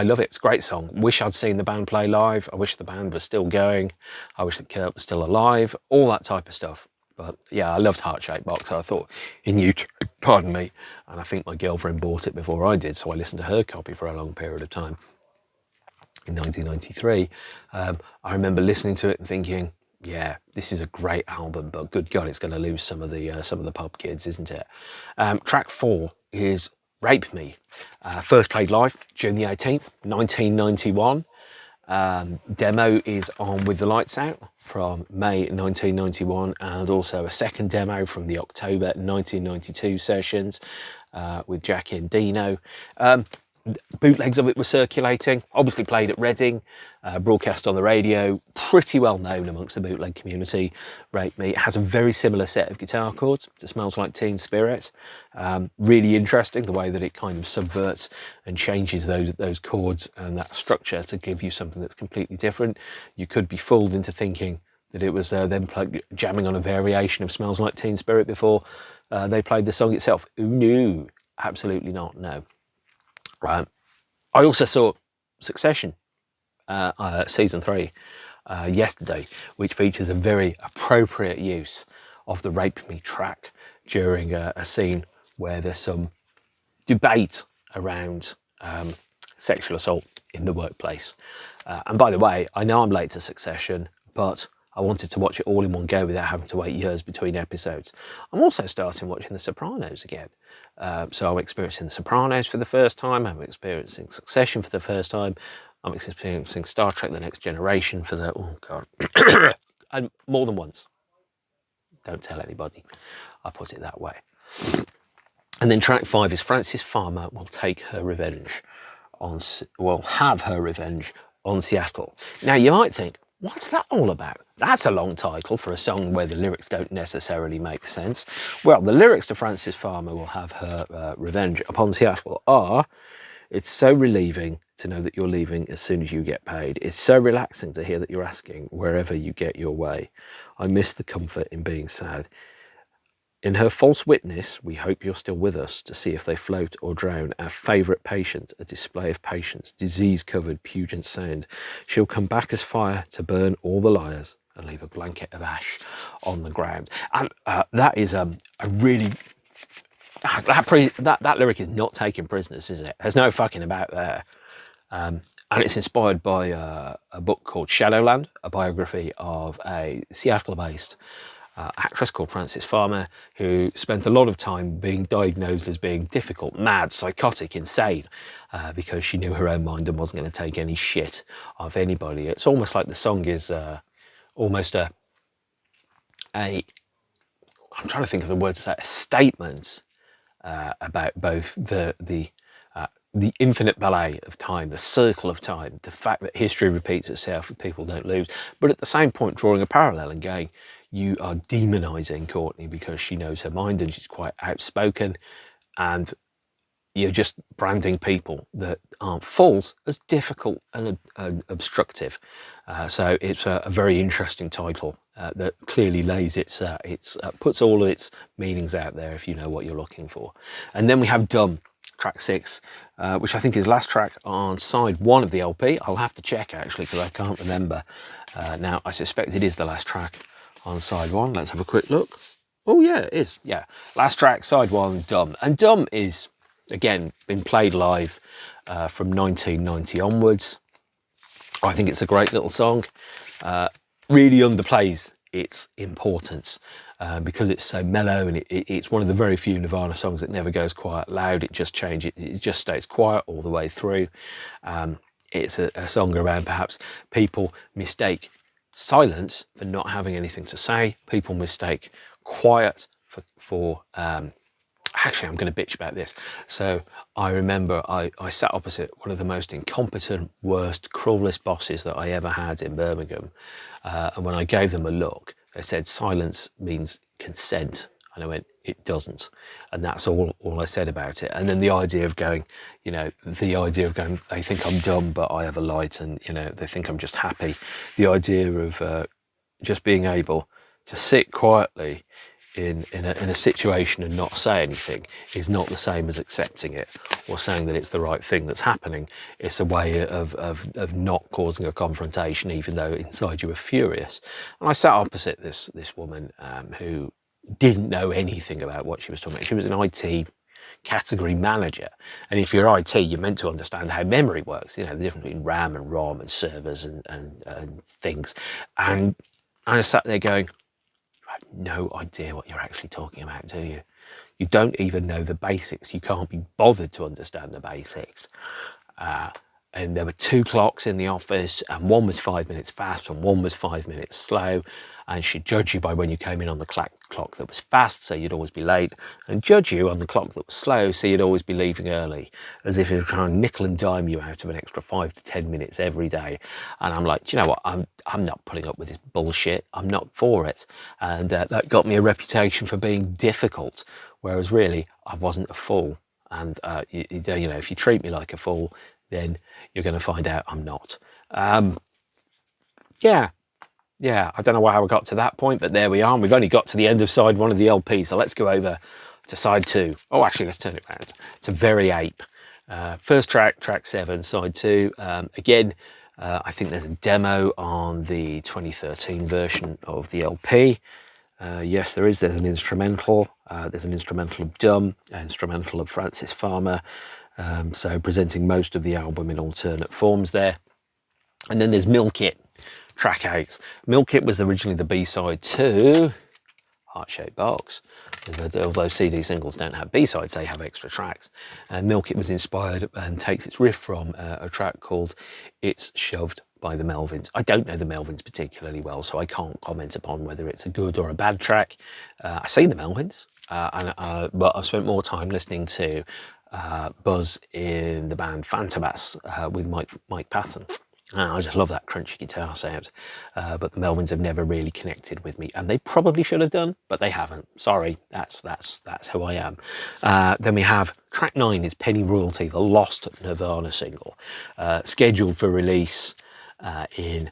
love it. It's a great song. Wish I'd seen the band play live. I wish the band was still going. I wish that Kurt was still alive. All that type of stuff. But yeah, I loved Heart-Shaped Box. I thought in Utero, pardon me, and I think my girlfriend bought it before I did, so I listened to her copy for a long period of time. In 1993, I remember listening to it and thinking, yeah, this is a great album, but good God, it's going to lose some of the pub kids, isn't it? Track 4 is Rape Me, first played live June the 18th, 1991. Demo is on With the Lights Out from May 1991, and also a second demo from the October 1992 sessions with Jackie and Dino. Bootlegs of it were circulating, obviously played at Reading, broadcast on the radio, pretty well known amongst the bootleg community. Rape Me. It has a very similar set of guitar chords to Smells Like Teen Spirit. Really interesting the way that it kind of subverts and changes those chords and that structure to give you something that's completely different. You could be fooled into thinking that it was them jamming on a variation of Smells Like Teen Spirit before they played the song itself. No, absolutely not, no. I also saw Succession, season 3 yesterday, which features a very appropriate use of the Rape Me track during a scene where there's some debate around sexual assault in the workplace. And by the way, I know I'm late to Succession, but I wanted to watch it all in one go without having to wait years between episodes. I'm also starting watching The Sopranos again. So I'm experiencing The Sopranos for the first time. I'm experiencing Succession for the first time. I'm experiencing Star Trek The Next Generation for the, oh God, and more than once. Don't tell anybody. I put it that way. And then track 5 is Frances Farmer will take her revenge on, will have her revenge on Seattle. Now you might think, what's that all about? That's a long title for a song where the lyrics don't necessarily make sense. Well, the lyrics to Frances Farmer will have her revenge upon Seattle are, it's so relieving to know that you're leaving as soon as you get paid. It's so relaxing to hear that you're asking wherever you get your way. I miss the comfort in being sad. In her false witness, we hope you're still with us to see if they float or drown. Our favourite patient, a display of patience, disease-covered, pungent sound. She'll come back as fire to burn all the liars and leave a blanket of ash on the ground. And that is a really... That lyric is not taking prisoners, is it? There's no fucking about there. And it's inspired by a book called Shadowland, a biography of a Seattle-based actress called Frances Farmer, who spent a lot of time being diagnosed as being difficult, mad, psychotic, insane, because she knew her own mind and wasn't going to take any shit of anybody. It's almost like the song is almost I'm trying to think of the words, a statement about both the infinite ballet of time, the circle of time, the fact that history repeats itself and people don't lose, but at the same point drawing a parallel and going, you are demonising Courtney because she knows her mind and she's quite outspoken, and you're just branding people that aren't fools as difficult and obstructive. So it's a very interesting title that clearly lays puts all of its meanings out there if you know what you're looking for. And then we have Dumb, track 6, which I think is last track on side 1 of the LP. I'll have to check actually because I can't remember. Now I suspect it is the last track on side 1. Let's have a quick look. Oh yeah, it is. Yeah, last track, side 1, Dumb. And Dumb is, again, been played live from 1990 onwards. I think it's a great little song. Really underplays its importance because it's so mellow, and it's one of the very few Nirvana songs that never goes quiet loud. It just changes. It just stays quiet all the way through. It's a song around perhaps people mistake silence for not having anything to say. People mistake quiet for actually, I'm going to bitch about this. So I remember I sat opposite one of the most incompetent, worst, cruelest bosses that I ever had in Birmingham. And when I gave them a look, they said, silence means consent. And I went, it doesn't. And that's all I said about it. And then the idea of going, they think I'm dumb, but I have a light, and, they think I'm just happy. The idea of just being able to sit quietly in a situation and not say anything is not the same as accepting it or saying that it's the right thing that's happening. It's a way of not causing a confrontation, even though inside you are furious. And I sat opposite this woman who didn't know anything about what she was talking about. She was an IT category manager, and if you're IT, you're meant to understand how memory works, the difference between RAM and ROM and servers and things. And I sat there going, no idea what you're actually talking about, do you? You don't even know the basics. You can't be bothered to understand the basics. And there were 2 clocks in the office, and one was 5 minutes fast and one was 5 minutes slow. And she'd judge you by when you came in on the clock that was fast, so you'd always be late, and judge you on the clock that was slow, so you'd always be leaving early, as if it was trying to nickel and dime you out of an extra 5 to 10 minutes every day. And I'm like, do you know what? I'm not putting up with this bullshit. I'm not for it. And that got me a reputation for being difficult, whereas really I wasn't a fool. And if you treat me like a fool, then you're going to find out I'm not. Yeah, I don't know how we got to that point, but there we are. And we've only got to the end of side 1 of the LP, so let's go over to side 2. Oh, actually, let's turn it around to Very Ape. First track, track 7, side 2. Again, I think there's a demo on the 2013 version of the LP. Yes, there is. There's an instrumental. There's an instrumental of Dumb, an instrumental of Francis Farmer. So presenting most of the album in alternate forms there. And then there's Milk It, track 8. Milk It was originally the B-side to Heart-Shaped Box. Although CD singles don't have B-sides, they have extra tracks. And Milk It was inspired and takes its riff from a track called It's Shoved by the Melvins. I don't know the Melvins particularly well, so I can't comment upon whether it's a good or a bad track. I see the Melvins, but I've spent more time listening to Buzz in the band Phantomas with Mike Patton. And I just love that crunchy guitar sound, but the Melvins have never really connected with me, and they probably should have done, but they haven't. Sorry, that's who I am. Then we have track 9 is Penny Royalty, the lost Nirvana single, scheduled for release in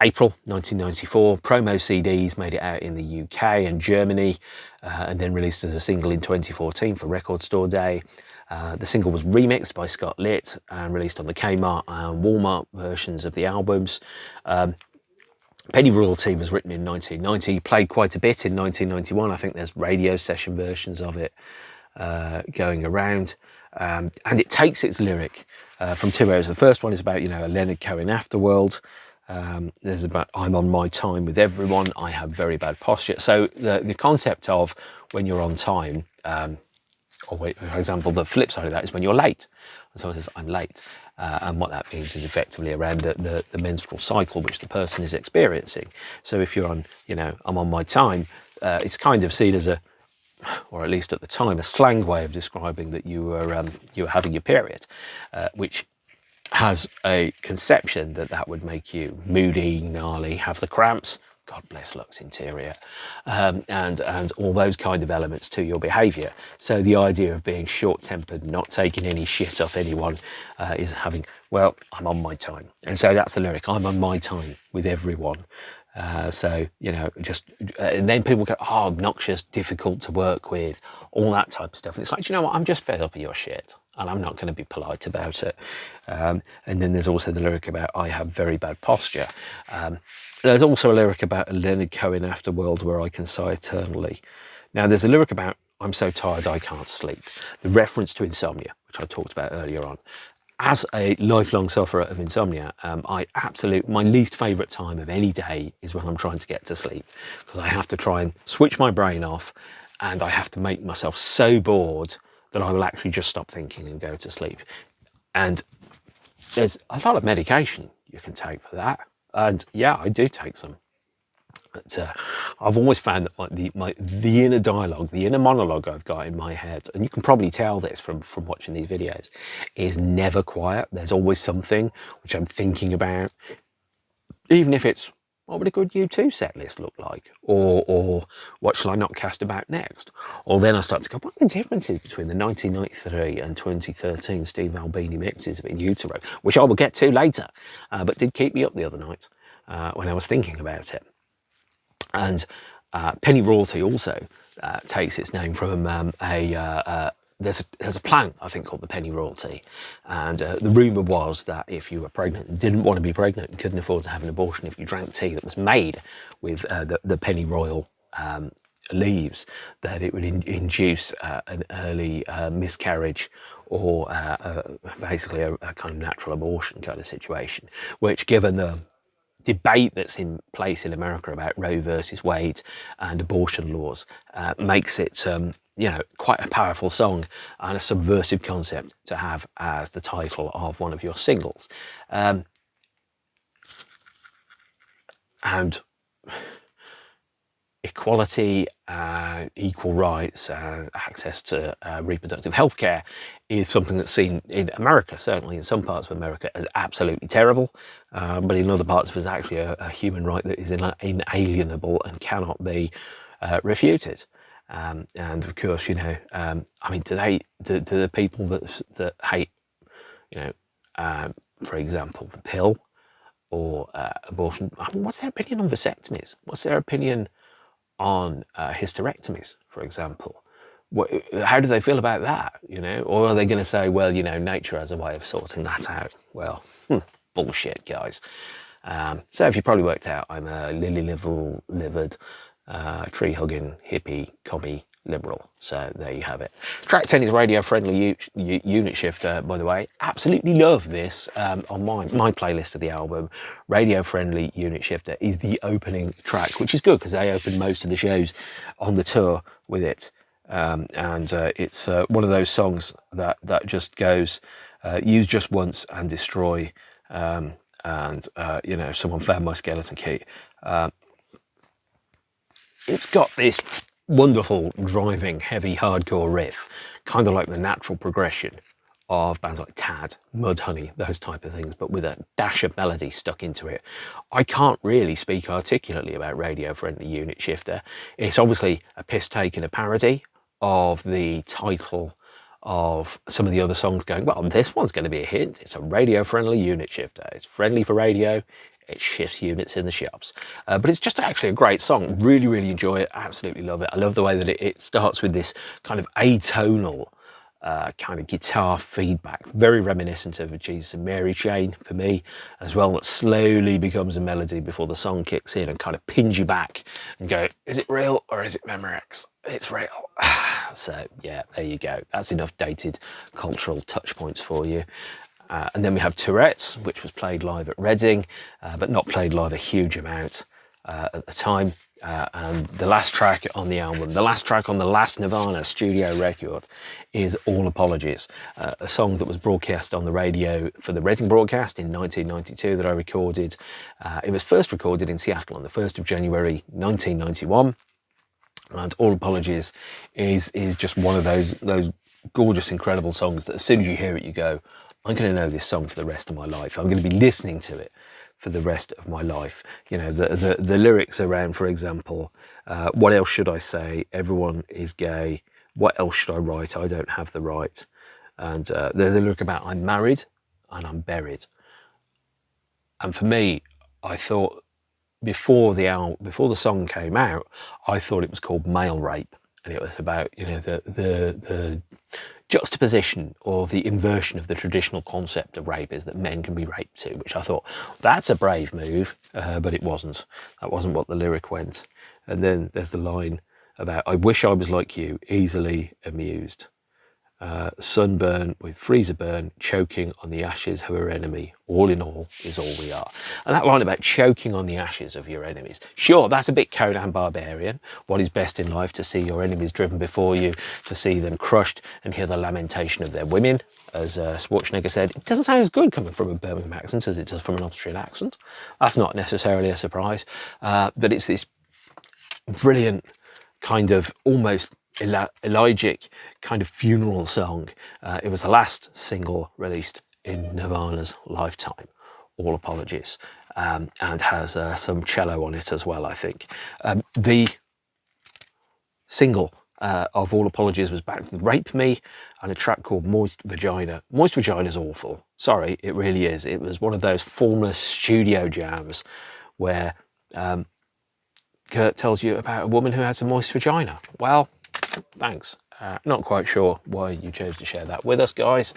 April 1994. Promo CDs made it out in the UK and Germany, and then released as a single in 2014 for Record Store Day. The single was remixed by Scott Litt and released on the K-Mart and Walmart versions of the albums. Penny Royalty was written in 1990, played quite a bit in 1991. I think there's radio session versions of it going around. And it takes its lyric from two areas. The first one is about, a Leonard Cohen afterworld. There's about, I'm on my time with everyone, I have very bad posture. So the concept of when you're on time, or for example, the flip side of that is when you're late. And someone says, I'm late. And what that means is effectively around the menstrual cycle which the person is experiencing. So if you're on, I'm on my time, it's kind of seen as or at least at the time, a slang way of describing that you were having your period, which has a conception that would make you moody, gnarly, have the cramps. God bless Lux Interior, and all those kind of elements to your behaviour. So the idea of being short-tempered, not taking any shit off anyone, is having, well, I'm on my time. And so that's the lyric, I'm on my time with everyone. So, and then people go, oh, obnoxious, difficult to work with, all that type of stuff. And it's like, you know what, I'm just fed up with your shit and I'm not going to be polite about it. And then there's also the lyric about, I have very bad posture. There's also a lyric about a Leonard Cohen afterworld where I can sigh eternally. Now, there's a lyric about, I'm so tired I can't sleep. The reference to insomnia, which I talked about earlier on. As a lifelong sufferer of insomnia, my least favourite time of any day is when I'm trying to get to sleep, because I have to try and switch my brain off and I have to make myself so bored that I will actually just stop thinking and go to sleep. And there's a lot of medication you can take for that. And yeah, I do take some. But I've always found that the inner dialogue, the inner monologue I've got in my head, and you can probably tell this from watching these videos, is never quiet. There's always something which I'm thinking about, even if it's, what would a good U2 set list look like? Or what shall I NOTCAST about next? Or then I start to go, what are the differences between the 1993 and 2013 Steve Albini mixes of Utero, which I will get to later, but did keep me up the other night when I was thinking about it. And Penny Royalty also takes its name from there's a plant, I think, called the Penny Royalty. And the rumour was that if you were pregnant and didn't want to be pregnant and couldn't afford to have an abortion, if you drank tea that was made with the Penny Royal leaves, that it would induce an early miscarriage or basically a kind of natural abortion kind of situation, which, given the debate that's in place in America about Roe versus Wade and abortion laws, makes it quite a powerful song and a subversive concept to have as the title of one of your singles. And equality, equal rights, access to reproductive health care is something that's seen in America, certainly in some parts of America, as absolutely terrible, but in other parts of it is actually a human right that is inalienable and cannot be refuted. And of course, do the people that hate, for example, the pill or abortion, what's their opinion on vasectomies? What's their opinion on hysterectomies, for example? How do they feel about that, Or are they going to say, well, nature has a way of sorting that out? Well, bullshit, guys. So if you probably worked out, I'm a lily-livered, tree-hugging, hippie, commie liberal. So there you have it. Track 10 is radio-friendly unit shifter, by the way. Absolutely love this on my playlist of the album. Radio-friendly unit shifter is the opening track, which is good because they open most of the shows on the tour with it. It's one of those songs that just goes, use just once and destroy. You know, someone found my skeleton key. It's got this wonderful, driving, heavy, hardcore riff, kind of like the natural progression of bands like Tad, Mudhoney, those type of things, but with a dash of melody stuck into it. I can't really speak articulately about radio-friendly unit shifter. It's obviously a piss take and a parody of the title of some of the other songs, going, well, this one's going to be a hit. It's a radio-friendly unit shifter. It's friendly for radio. It shifts units in the shops. But it's just actually a great song. Really, really enjoy it. Absolutely love it. I love the way that it starts with this kind of atonal kind of guitar feedback, very reminiscent of a Jesus and Mary chain for me as well, that slowly becomes a melody before the song kicks in and kind of pins you back and go, is it real or is it Memorex? It's real. So yeah, there you go. That's enough dated cultural touch points for you. And then we have Tourette's, which was played live at Reading, but not played live a huge amount at the time. And the last track on the album, the last track on the last Nirvana studio record, is All Apologies, a song that was broadcast on the radio for the Reading broadcast in 1992 that I recorded. It was first recorded in Seattle on the 1st of January 1991. And All Apologies is just one of those gorgeous, incredible songs that as soon as you hear it, you go, I'm going to know this song for the rest of my life. I'm going to be listening to it for the rest of my life. You know, the lyrics around, for example, what else should I say? Everyone is gay. What else should I write? I don't have the right. And there's a lyric about I'm married and I'm buried. And for me, I thought before the song came out, I thought it was called Male Rape. And it was about, you know, the juxtaposition or the inversion of the traditional concept of rape is that men can be raped too, which I thought, that's a brave move, but it wasn't. That wasn't what the lyric went. And then there's the line about, I wish I was like you, easily amused. Sunburn with freezer burn, choking on the ashes of her enemy. All in all is all we are. And that line about choking on the ashes of your enemies. Sure, that's a bit Conan Barbarian. What is best in life? To see your enemies driven before you, to see them crushed and hear the lamentation of their women. As Schwarzenegger said, it doesn't sound as good coming from a Birmingham accent as it does from an Austrian accent. That's not necessarily a surprise. But it's this brilliant kind of almost elegiac kind of funeral song. It was the last single released in Nirvana's lifetime, All Apologies, and has some cello on it as well, I think. The single of All Apologies was backed with Rape Me and a track called Moist Vagina. Moist Vagina's awful. Sorry, it really is. It was one of those formless studio jams where Kurt tells you about a woman who has a moist vagina. Well, thanks. Not quite sure why you chose to share that with us, guys,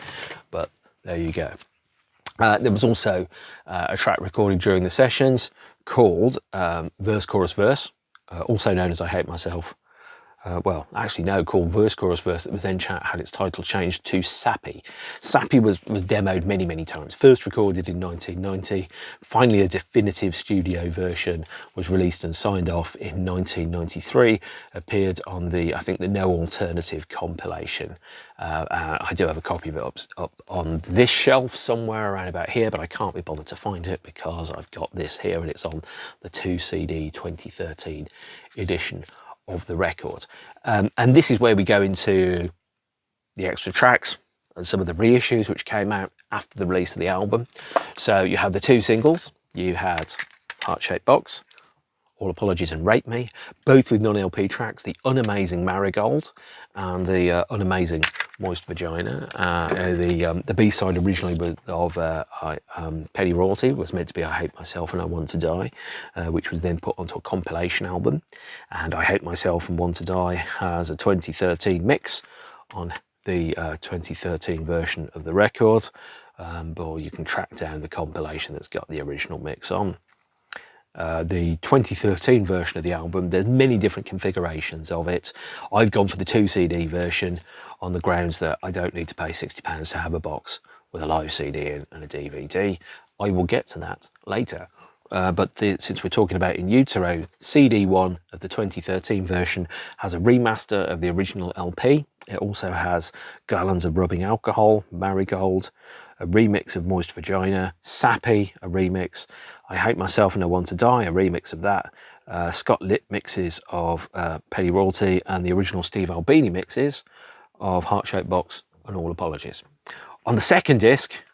but there you go. There was also a track recorded during the sessions called Verse, Chorus, Verse, also known as I Hate Myself. Well, actually no, called Verse, Chorus, Verse, that was then had its title changed to Sappy. Sappy was demoed many, many times. First recorded in 1990. Finally, a definitive studio version was released and signed off in 1993. Appeared on the, I think, the No Alternative compilation. I do have a copy of it up on this shelf somewhere around about here, but I can't be bothered to find it because I've got this here and it's on the 2CD 2013 edition of the record. And this is where we go into the extra tracks and some of the reissues which came out after the release of the album. So you have the two singles. You had Heart-Shaped Box, All Apologies and Rape Me, both with non-LP tracks, the unamazing Marigold and the unamazing Moist Vagina. The B-side originally was of Penny Royalty, was meant to be I Hate Myself and I Want to Die, which was then put onto a compilation album. And I Hate Myself and Want to Die has a 2013 mix on the 2013 version of the record. or you can track down the compilation that's got the original mix on. The 2013 version of the album, there's many different configurations of it. I've gone for the 2 CD version on the grounds that I don't need to pay £60 to have a box with a live CD and a DVD. I will get to that later. But since we're talking about In Utero, CD1 of the 2013 version has a remaster of the original LP. It also has Gallons of Rubbing Alcohol, Marigold, a remix of Moist Vagina, Sappy, a remix, I Hate Myself and I Want to Die, a remix of that, Scott Litt mixes of Penny Royalty, and the original Steve Albini mixes of Heart Shaped Box and All Apologies. On the second disc,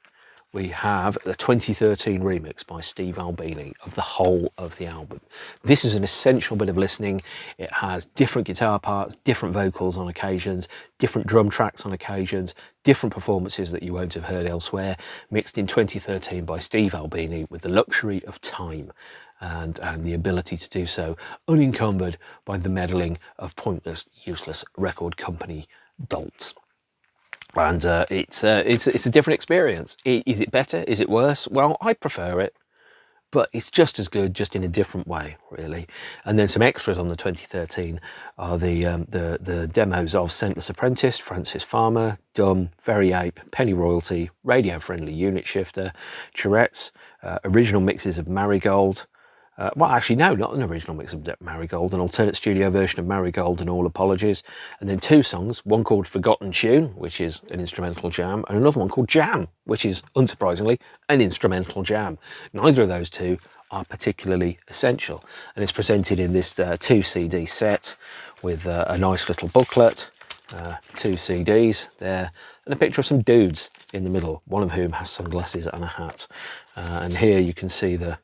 we have the 2013 remix by Steve Albini of the whole of the album. This is an essential bit of listening. It has different guitar parts, different vocals on occasions, different drum tracks on occasions, different performances that you won't have heard elsewhere, mixed in 2013 by Steve Albini with the luxury of time and the ability to do so unencumbered by the meddling of pointless, useless record company dolts. And it's a different experience. Is it better? Is it worse? Well, I prefer it, but it's just as good, just in a different way, really. And then some extras on the 2013 are the demos of Scentless Apprentice, Francis Farmer, Dumb, Very Ape, Penny Royalty, Radio Friendly Unit Shifter, Tourette's, original mixes of Marigold. Well, actually, no, not an original mix of Marigold, an alternate studio version of Marigold and All Apologies, and then 2 songs, one called Forgotten Tune, which is an instrumental jam, and another one called Jam, which is, unsurprisingly, an instrumental jam. Neither of those two are particularly essential, and it's presented in this 2 CD set with a nice little booklet, 2 CDs there, and a picture of some dudes in the middle, one of whom has sunglasses and a hat. And here you can see the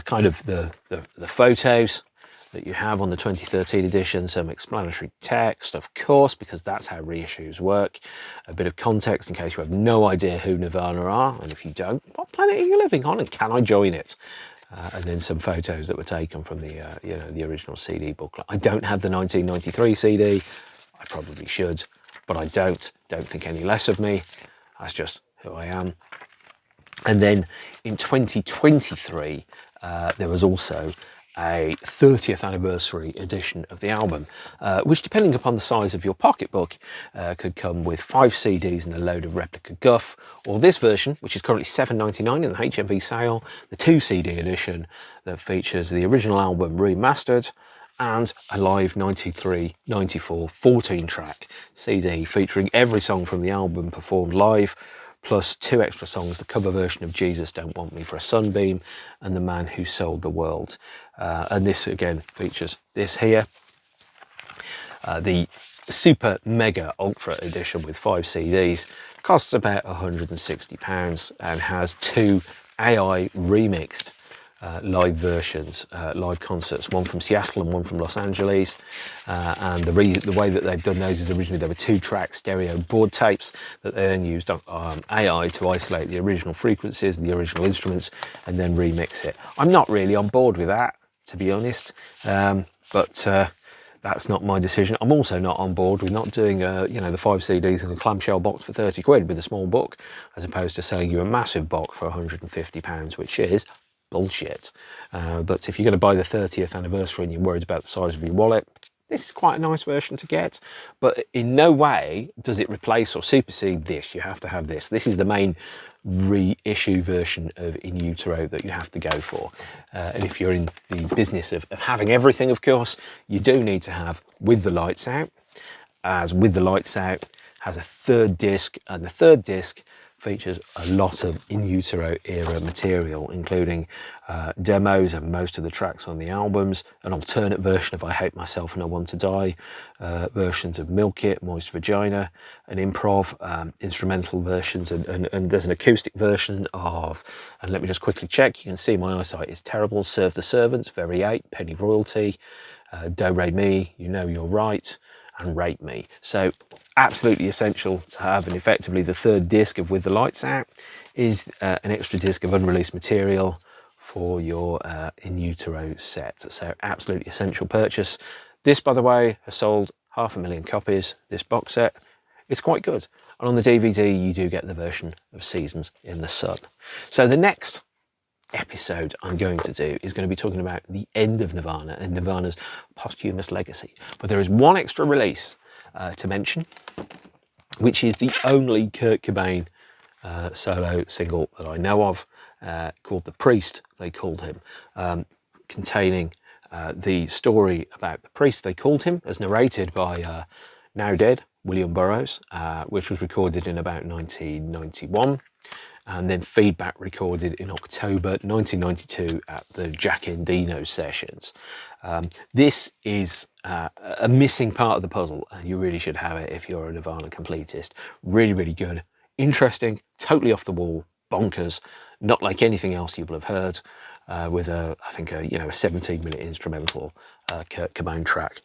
kind of the photos that you have on the 2013 edition, some explanatory text, of course, because that's how reissues work, a bit of context in case you have no idea who Nirvana are, and if you don't, what planet are you living on and can I join it? And then some photos that were taken from the the original CD booklet. I don't have the 1993 CD. I probably should, but I don't think any less of me. That's just who I am. And then in 2023, there was also a 30th anniversary edition of the album, which, depending upon the size of your pocketbook, could come with 5 CDs and a load of replica guff, or this version, which is currently $7.99 in the HMV sale, the 2 CD edition that features the original album remastered and a live 93-94 14-track CD featuring every song from the album performed live, plus 2 extra songs, the cover version of Jesus Don't Want Me for a Sunbeam and The Man Who Sold the World. And this again features this here, the super mega ultra edition with 5 CDs, costs about £160 and has 2 AI remixed live versions, live concerts, one from Seattle and one from Los Angeles. And the way that they've done those is originally there were 2-track stereo board tapes that they then used AI to isolate the original frequencies and the original instruments and then remix it. I'm not really on board with that, to be honest, but that's not my decision. I'm also not on board with not doing the 5 CDs in a clamshell box for 30 quid with a small book, as opposed to selling you a massive box for £150, which is bullshit. But if you're going to buy the 30th anniversary and you're worried about the size of your wallet, this is quite a nice version to get. But in no way does it replace or supersede this. You have to have this. This is the main reissue version of In Utero that you have to go for. And if you're in the business of having everything, of course, you do need to have With the Lights Out, as With the Lights Out has a 3rd disc, and the 3rd disc features a lot of In Utero era material, including demos of most of the tracks on the albums, an alternate version of I Hate Myself and I Want to Die, versions of Milk It, Moist Vagina, an improv, instrumental versions, and there's an acoustic version of, and let me just quickly check, you can see my eyesight is terrible, Serve the Servants, Very 8, Penny Royalty, Do Re Mi, You Know You're Right, and Rape Me. So absolutely essential to have, and effectively the 3rd disc of With the Lights Out is an extra disc of unreleased material for your In Utero set. So absolutely essential purchase. This, by the way, has sold 500,000 copies, this box set. It's quite good. And on the DVD, you do get the version of Seasons in the Sun. So the next episode I'm going to do is going to be talking about the end of Nirvana and Nirvana's posthumous legacy. But there is one extra release to mention, which is the only Kurt Cobain solo single that I know of, called The Priest, they called him, containing the story about the priest, they called him, as narrated by now dead William Burroughs, which was recorded in about 1991, and then feedback recorded in October 1992 at the Jack Endino sessions. This is a missing part of the puzzle, and you really should have it if you're a Nirvana completist. Really, really good, interesting, totally off the wall, bonkers, not like anything else you will have heard, with I think a 17-minute instrumental Kurt Cobain track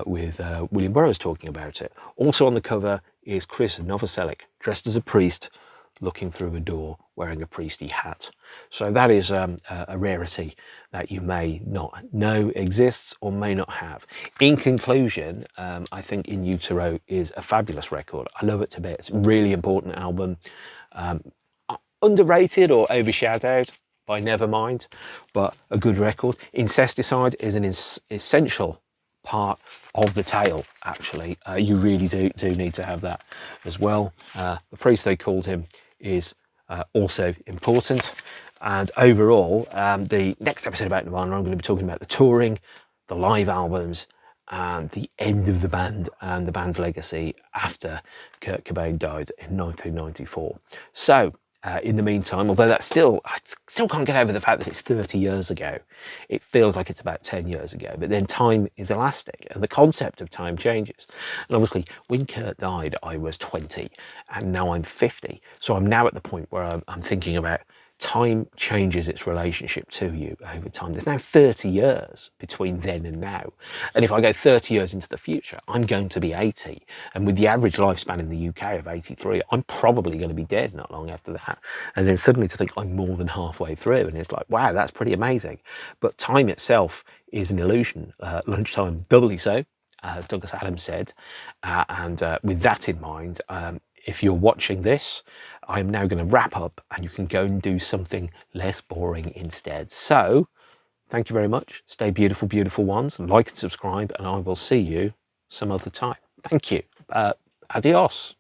with William Burroughs talking about it. Also on the cover is Chris Novoselic dressed as a priest, looking through a door, wearing a priesty hat. So that is a rarity that you may not know exists or may not have. In conclusion, I think In Utero is a fabulous record. I love it to bits. Really important album. Underrated or overshadowed by Nevermind, but a good record. Incesticide is an essential part of the tale, actually. You really do need to have that as well. The priest, they called him, is also important. And overall, the next episode about Nirvana, I'm going to be talking about the touring, the live albums, and the end of the band and the band's legacy after Kurt Cobain died in 1994. So, in the meantime, although I still can't get over the fact that it's 30 years ago. It feels like it's about 10 years ago, but then time is elastic and the concept of time changes. And obviously, when Kurt died, I was 20 and now I'm 50. So I'm now at the point where I'm thinking about time changes its relationship to you over time. There's now 30 years between then and now. And if I go 30 years into the future, I'm going to be 80. And with the average lifespan in the UK of 83, I'm probably going to be dead not long after that. And then suddenly to think I'm more than halfway through, and it's like, wow, that's pretty amazing. But time itself is an illusion. Lunchtime doubly so, as Douglas Adams said. And with that in mind, if you're watching this, I'm now going to wrap up and you can go and do something less boring instead. So, thank you very much. Stay beautiful, beautiful ones. Like and subscribe, and I will see you some other time. Thank you. Adios.